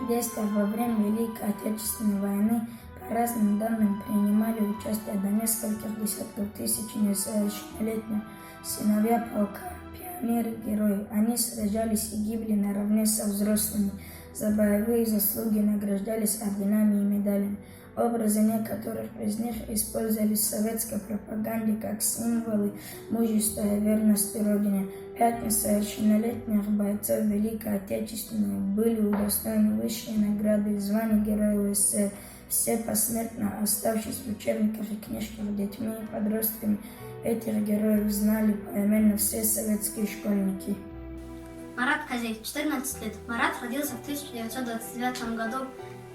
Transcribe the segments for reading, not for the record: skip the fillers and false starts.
действиях во время Великой Отечественной войны по разным данным принимали участие до нескольких десятков тысяч несовершеннолетних сыновья полка, пионеры, герои. Они сражались и гибли наравне со взрослыми. За боевые заслуги награждались орденами и медалями. Образы некоторых из них использовались в советской пропаганде как символы мужества и верности Родине. 5 несовершеннолетних бойцов Великой Отечественной были удостоены высшей награды и звания Героя СССР. Все посмертно оставшись в учебниках и книжках детьми и подростками, этих героев знали поименно все советские школьники. Марат Козей, 14 лет. Марат родился в 1929 году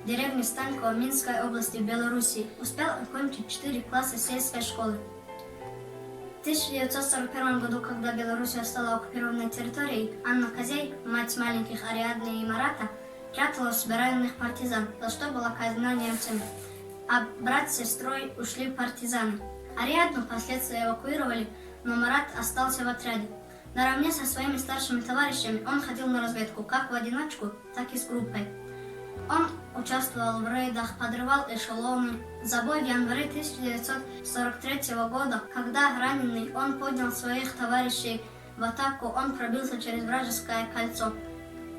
в деревне Станково Минской области в Белоруссии. Успел окончить 4 класса сельской школы. В 1941 году, когда Белоруссия стала оккупированной территорией, Анна Козей, мать маленьких Ариадны и Марата, пряталась в районных партизан, за что была казнена немцами. А брат с сестрой ушли в партизаны. Ариадну впоследствии эвакуировали, но Марат остался в отряде. Наравне со своими старшими товарищами он ходил на разведку как в одиночку, так и с группой. Он участвовал в рейдах, подрывал эшелоны. За бой в январе 1943 года, когда раненый он поднял своих товарищей в атаку, он пробился через вражеское кольцо.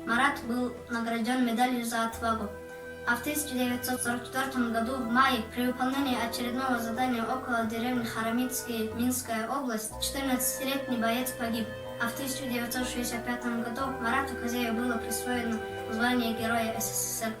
Марат был награжден медалью за отвагу. А в 1944 году в мае при выполнении очередного задания около деревни Харамицкий, Минская область, 14-летний боец погиб. А в 1965 году Марату Козею было присвоено звание Героя СССР.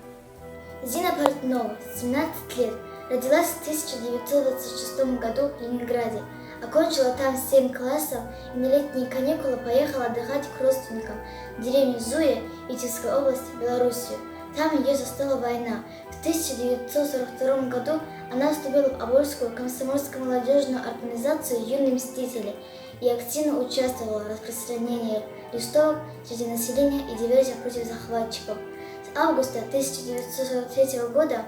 Зина Портнова, 17 лет, родилась в 1926 году в Ленинграде. Окончила там 7 классов и на летние каникулы поехала отдыхать к родственникам в деревню Зуя, Витебской области, Белоруссию. Там ее застала война. В 1942 году она вступила в Обольскую комсомольско-молодежную организацию «Юные мстители» и активно участвовала в распространении листовок среди населения и диверсиях против захватчиков. С августа 1943 года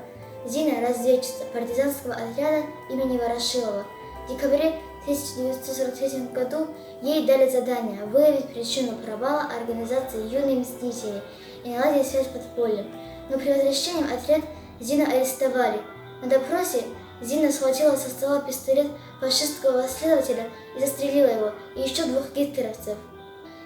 Зина – разведчица партизанского отряда имени Ворошилова. В декабре 1943 году ей дали задание выявить причину провала организации «Юные мстители» и наладить связь с подпольем. Но при возвращении в отряд Зину арестовали. На допросе Зина схватила со стола пистолет фашистского следователя и застрелила его, и еще 2 гитлеровцев.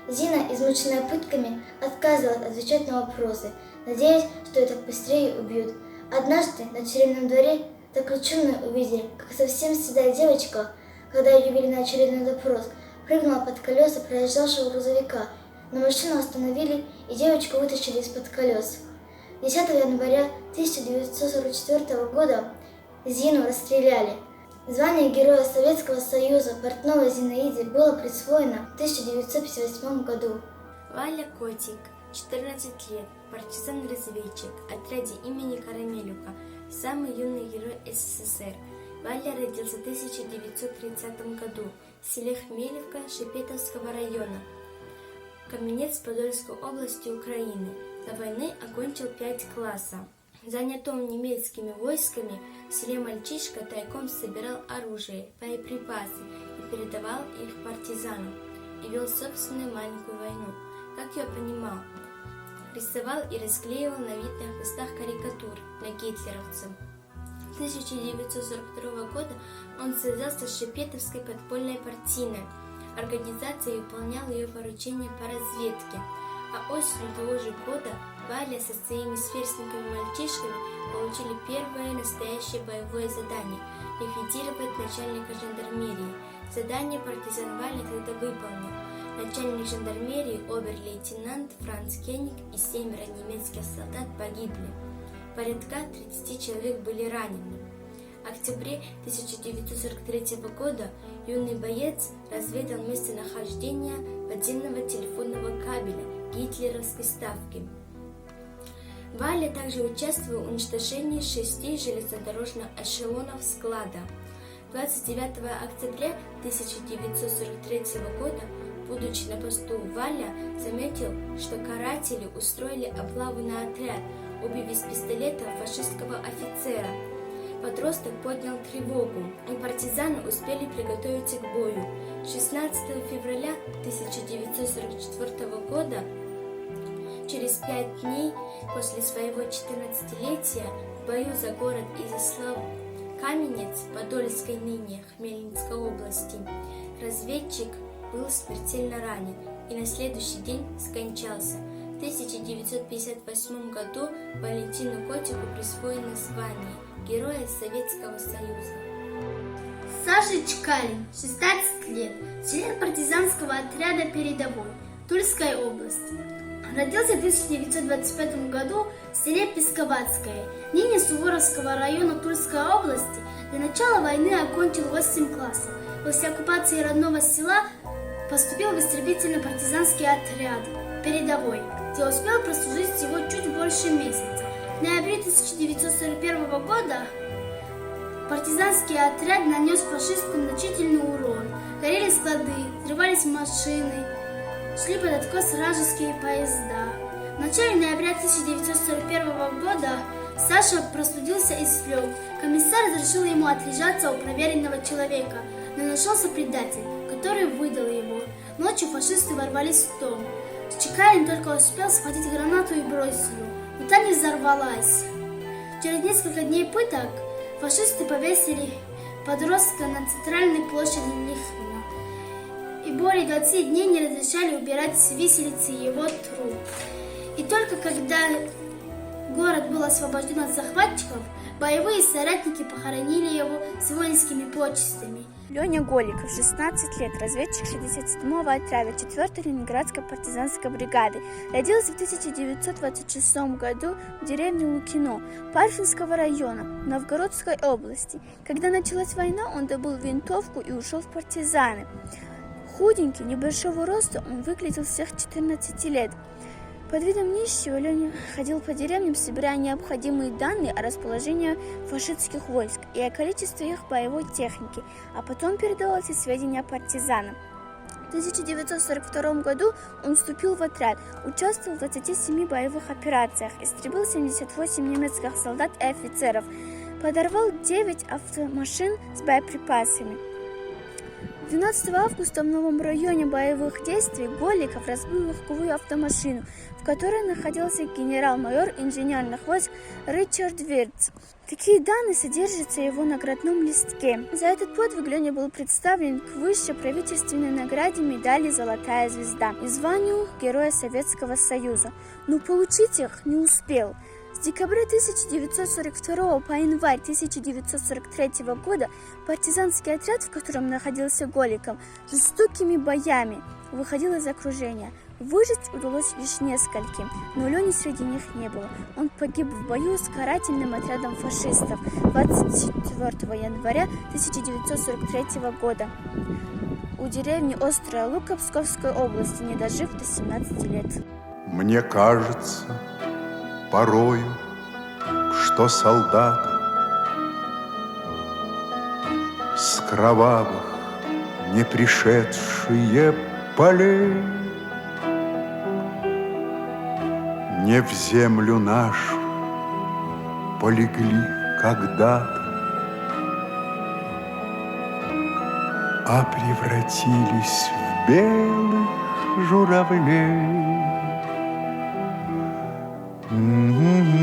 Зина, измученная пытками, отказывалась отвечать на вопросы, надеясь, что ее так быстрее убьют. Однажды на тюремном дворе заключенные увидели, как совсем седая девочка, когда ее вели на очередной допрос, прыгнула под колеса проезжавшего грузовика, но машину остановили и девочку вытащили из-под колес. 10 января 1944 года Зину расстреляли. Звание Героя Советского Союза Портновой Зинаиде было присвоено в 1958 году. Валя Котик, 14 лет, партизан-разведчик, отряде имени Карамелюка, самый юный герой СССР. Валя родился в 1930 году в селе Хмелевка Шепетовского района, Каменец-Подольской области Украины. До войны окончил 5 классов. Занятым немецкими войсками в селе мальчишка тайком собирал оружие, боеприпасы и передавал их партизанам, и вел собственную маленькую войну, как я понимал. Рисовал и расклеивал на видных листах карикатур на гитлеровцев. 1942 года он связался с Шепетовской подпольной партийной организацией и выполнял ее поручения по разведке. А осенью того же года Валя со своими сверстниками-мальчишками получили первое настоящее боевое задание – ликвидировать начальника жандармерии. Задание партизан Валя тогда выполнил. Начальник жандармерии, обер-лейтенант Франц Кенник и 7 немецких солдат погибли. Порядка 30 человек были ранены. В октябре 1943 года юный боец разведал местонахождение подземного телефонного кабеля гитлеровской ставки. Валя также участвовал в уничтожении 6 железнодорожных эшелонов склада. 29 октября 1943 года, будучи на посту, Валя заметил, что каратели устроили облаву на отряд, убив из пистолета фашистского офицера. Подросток поднял тревогу, и партизаны успели приготовиться к бою. 16 февраля 1944 года через 5 дней после своего 14-летия в бою за город Изяслав-Каменец Подольской, ныне Хмельницкой области, разведчик был смертельно ранен и на следующий день скончался. В 1958 году Валентину Котику присвоено звание Героя Советского Союза. Саша Чкалин, 16 лет, член партизанского отряда «Передовой» Тульской области. Родился в 1925 году в селе Песковацкое, ныне Суворовского района Тульской области. До начала войны окончил 8 классов. После оккупации родного села поступил в истребительно-партизанский отряд «Передовой», где успел прослужить всего чуть больше месяца. В ноябре 1941 года партизанский отряд нанес фашистам значительный урон. Горели склады, взрывались машины, шли под откос вражеские поезда. В начале ноября 1941 года Саша простудился и слег. Комиссар разрешил ему отлежаться у проверенного человека, но нашелся предатель, который выдал его. Ночью фашисты ворвались в дом. Чекалин только успел схватить гранату и бросить ее, но та не взорвалась. Через несколько дней пыток фашисты повесили подростка на центральной площади Лихвина и более 20 дней не разрешали убирать с виселицы его труп. И только когда город был освобожден от захватчиков, боевые соратники похоронили его с воинскими почестями. Леня Голиков, 16 лет, разведчик 67-го отряда 4-й Ленинградской партизанской бригады. Родился в 1926 году в деревне Лукино Парфинского района Новгородской области. Когда началась война, он добыл винтовку и ушел в партизаны. Худенький, небольшого роста, он выглядел всех 14 лет. Под видом нищего Леня ходил по деревням, собирая необходимые данные о расположении фашистских войск и о количестве их боевой техники, а потом передавал эти сведения партизанам. В 1942 году он вступил в отряд, участвовал в 27 боевых операциях, истребил 78 немецких солдат и офицеров, подорвал 9 автомашин с боеприпасами. 12 августа в новом районе боевых действий Голиков разбил легковую автомашину, в которой находился генерал-майор инженерных войск Ричард Вирц. Такие данные содержатся в его наградном листке. За этот подвиг Леня был представлен к высшей правительственной награде медали «Золотая звезда» и званию Героя Советского Союза, но получить их не успел. С декабря 1942 по январь 1943 года партизанский отряд, в котором находился Голиков, жестокими боями выходил из окружения. Выжить удалось лишь нескольким, но Лени среди них не было. Он погиб в бою с карательным отрядом фашистов 24 января 1943 года у деревни Острая Лука Псковской области, не дожив до 17 лет. Мне кажется порою, что солдаты с кровавых не пришедшие полей не в землю нашу полегли когда-то, а превратились в белых журавлей. Mm-hmm.